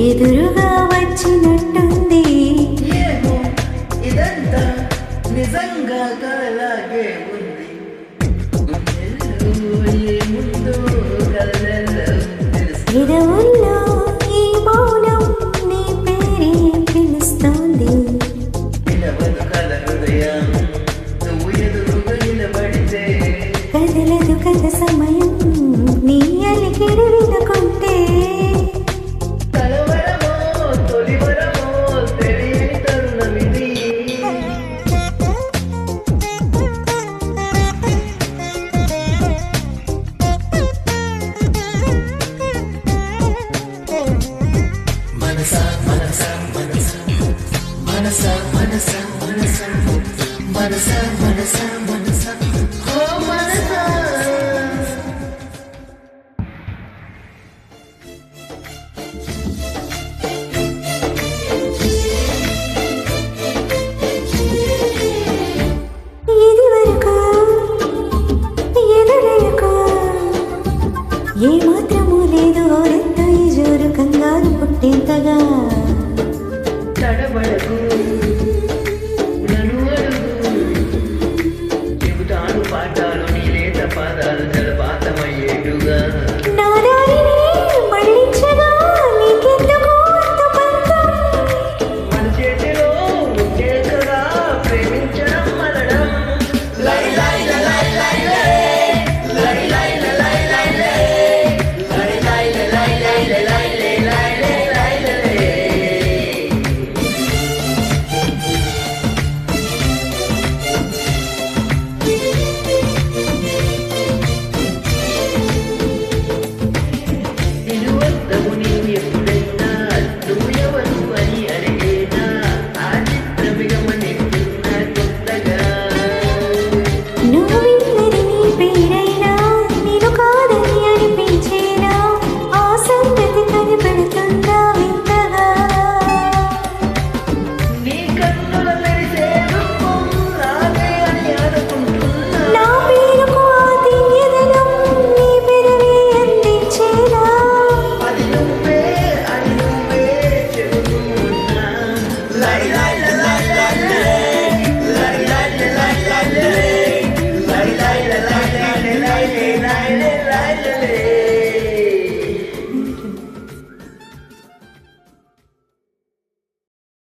ఎదురుగా వచ్చినట్టుంది. ఏమో ఇదంతా నిజంగా కలలాగే ఉంది. ఏముందో కలలలో తెలుసు. ఎదవుల్లో ఈ మౌనం నీ పేరే పిలుస్తోంది. వినవదు కల హృదయం నువ్వు ఎదురుగా నిలబడితే. కదలదు కథ సమయం నీ అలికిడి వినుకుంటే. కలవరమో తొలివరమో తెలియని తరుణమిది. మనసా మనసా మనసా మనసా మనసా మనసా మనసా మనసా మనసా